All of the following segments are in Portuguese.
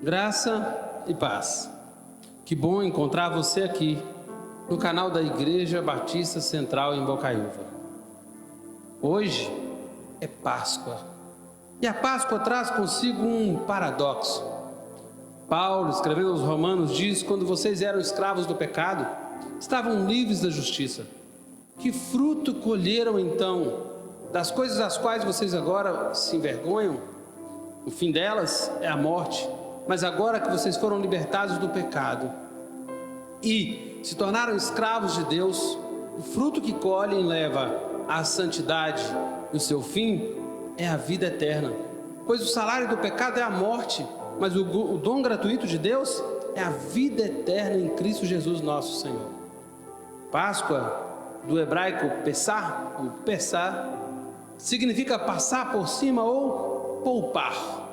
Graça e paz. Que bom encontrar você aqui no canal da Igreja Batista Central em Bocaiúva. Hoje é Páscoa e a Páscoa traz consigo um paradoxo. Paulo, escrevendo aos Romanos, diz: quando vocês eram escravos do pecado, estavam livres da justiça. Que fruto colheram então das coisas às quais vocês agora se envergonham? O fim delas é a morte. Mas agora que vocês foram libertados do pecado e se tornaram escravos de Deus, o fruto que colhem leva à santidade e o seu fim é a vida eterna. Pois o salário do pecado é a morte, mas o dom gratuito de Deus é a vida eterna em Cristo Jesus nosso Senhor. Páscoa, do hebraico Pessah, o Pessah, significa passar por cima ou poupar.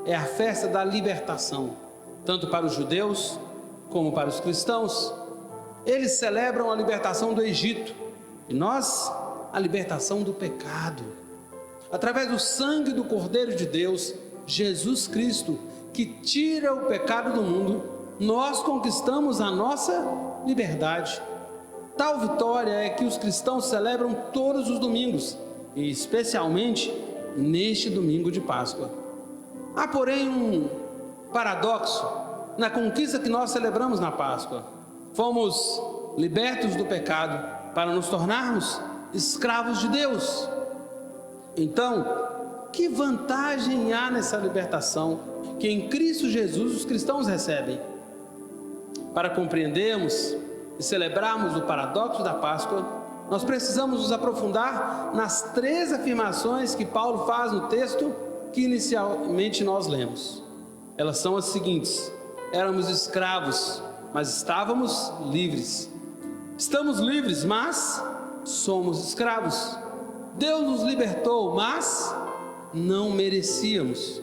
É a festa da libertação, tanto para os judeus como para os cristãos. Eles celebram a libertação do Egito e nós a libertação do pecado. Através do sangue do Cordeiro de Deus, Jesus Cristo, que tira o pecado do mundo, nós conquistamos a nossa liberdade. Tal vitória é que os cristãos celebram todos os domingos, e especialmente neste domingo de Páscoa. Há, porém, um paradoxo na conquista que nós celebramos na Páscoa. Fomos libertos do pecado para nos tornarmos escravos de Deus. Então, que vantagem há nessa libertação que em Cristo Jesus os cristãos recebem? Para compreendermos e celebrarmos o paradoxo da Páscoa, nós precisamos nos aprofundar nas 3 afirmações que Paulo faz no texto que inicialmente nós lemos. Elas são as seguintes: éramos escravos, mas estávamos livres. Estamos livres, mas somos escravos. Deus nos libertou, mas não merecíamos.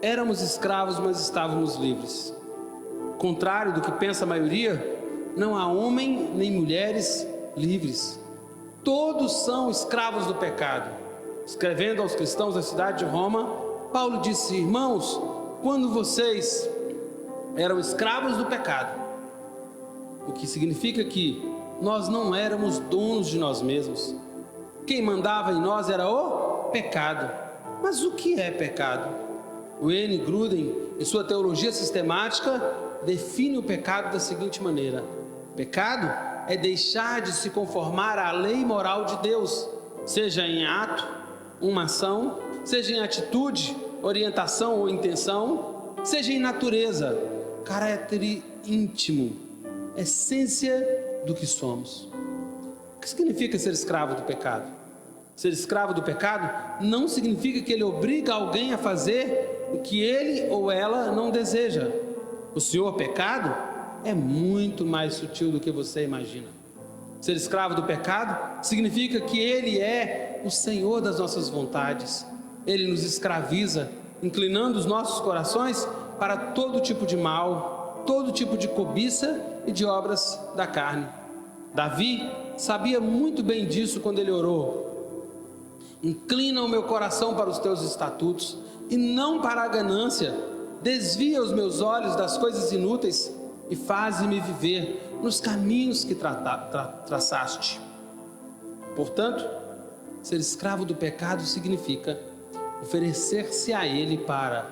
Éramos escravos, mas estávamos livres. Contrário do que pensa a maioria, não há homem nem mulheres livres. Todos são escravos do pecado. Escrevendo aos cristãos da cidade de Roma, Paulo disse: irmãos, quando vocês eram escravos do pecado, o que significa que nós não éramos donos de nós mesmos. Quem mandava em nós era o pecado. Mas o que é pecado? O N. Gruden, em sua teologia sistemática, define o pecado da seguinte maneira: pecado é deixar de se conformar à lei moral de Deus, seja em ato, uma ação, seja em atitude, orientação ou intenção, seja em natureza, caráter íntimo, essência do que somos. O que significa ser escravo do pecado? Ser escravo do pecado não significa que ele obriga alguém a fazer o que ele ou ela não deseja. O senhor pecado é muito mais sutil do que você imagina. Ser escravo do pecado significa que ele é o Senhor das nossas vontades. Ele nos escraviza, inclinando os nossos corações para todo tipo de mal, todo tipo de cobiça e de obras da carne. Davi sabia muito bem disso quando ele orou: inclina o meu coração para os teus estatutos e não para a ganância. Desvia os meus olhos das coisas inúteis e faze-me viver nos caminhos que traçaste. Portanto, ser escravo do pecado significa oferecer-se a ele para,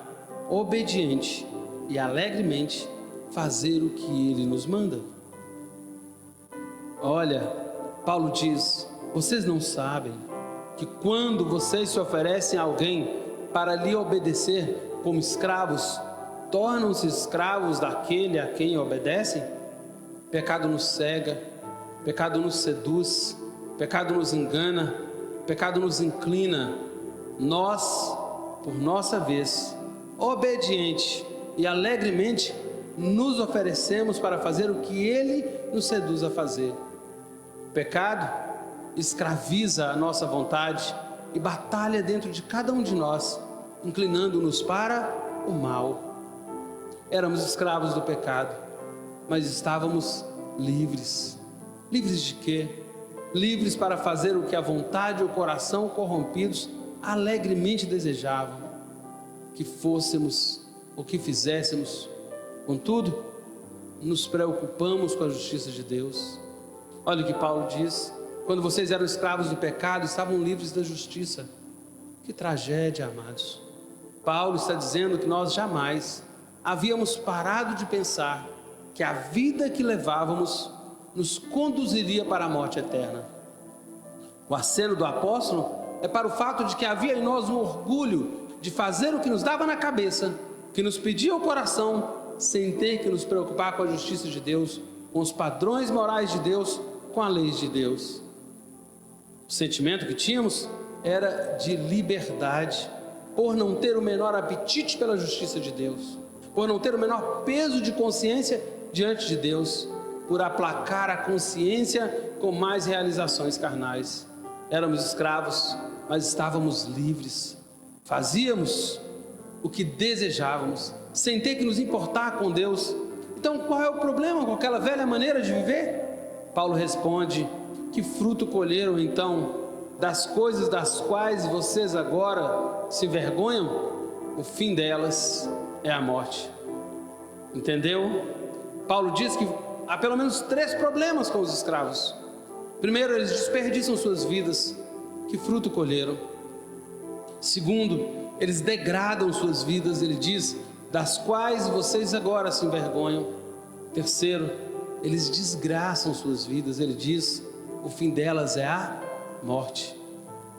obediente e alegremente, fazer o que ele nos manda. Olha, Paulo diz: vocês não sabem que quando vocês se oferecem a alguém para lhe obedecer como escravos, tornam-se escravos daquele a quem obedecem? Pecado nos cega, pecado nos seduz, pecado nos engana, pecado nos inclina. Nós, por nossa vez, obediente e alegremente, nos oferecemos para fazer o que ele nos seduz a fazer. O pecado escraviza a nossa vontade e batalha dentro de cada um de nós, inclinando-nos para o mal. Éramos escravos do pecado, mas estávamos livres. Livres de quê? Livres para fazer o que a vontade e o coração corrompidos alegremente desejavam: que fôssemos o que fizéssemos. Contudo, nos preocupamos com a justiça de Deus. Olha o que Paulo diz: quando vocês eram escravos do pecado, estavam livres da justiça. Que tragédia, amados. Paulo está dizendo que nós jamais havíamos parado de pensar que a vida que levávamos nos conduziria para a morte eterna. O aceno do apóstolo é para o fato de que havia em nós um orgulho de fazer o que nos dava na cabeça, que nos pedia o coração, sem ter que nos preocupar com a justiça de Deus, com os padrões morais de Deus, com a lei de Deus. O sentimento que tínhamos era de liberdade, por não ter o menor apetite pela justiça de Deus, por não ter o menor peso de consciência diante de Deus, por aplacar a consciência com mais realizações carnais. Éramos escravos, mas estávamos livres. Fazíamos o que desejávamos, sem ter que nos importar com Deus. Então, qual é o problema com aquela velha maneira de viver? Paulo responde: que fruto colheram então das coisas das quais vocês agora se envergonham? O fim delas é a morte. Entendeu? Paulo diz que há pelo menos 3 problemas com os escravos. Primeiro, eles desperdiçam suas vidas. Que fruto colheram? Segundo, eles degradam suas vidas. Ele diz: das quais vocês agora se envergonham. Terceiro, eles desgraçam suas vidas. Ele diz: o fim delas é a morte.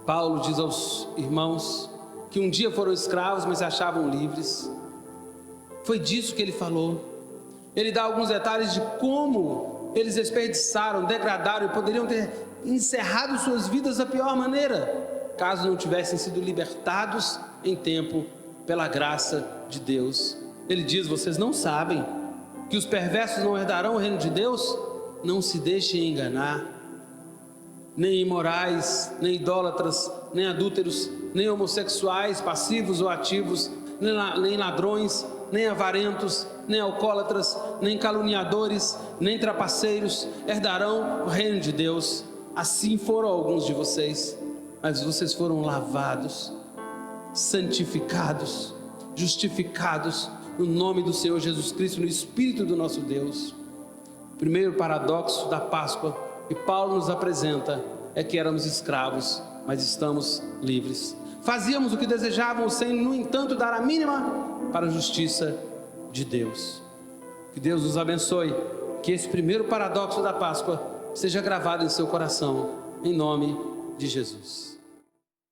Paulo diz aos irmãos que um dia foram escravos, mas se achavam livres. Foi disso que ele falou. Ele dá alguns detalhes de como eles desperdiçaram, degradaram e poderiam ter encerrado suas vidas da pior maneira, caso não tivessem sido libertados em tempo pela graça de Deus. Ele diz: vocês não sabem que os perversos não herdarão o reino de Deus? Não se deixem enganar. Nem imorais, nem idólatras, nem adúlteros, nem homossexuais, passivos ou ativos, nem ladrões, nem avarentos, nem alcoólatras, nem caluniadores, nem trapaceiros herdarão o reino de Deus. Assim foram alguns de vocês, mas vocês foram lavados, santificados, justificados no nome do Senhor Jesus Cristo, no Espírito do nosso Deus. O primeiro paradoxo da Páscoa que Paulo nos apresenta é que éramos escravos, mas estamos livres. Fazíamos o que desejávamos sem, no entanto, dar a mínima para a justiça de Deus. Que Deus nos abençoe, que esse primeiro paradoxo da Páscoa seja gravado em seu coração, em nome de Jesus.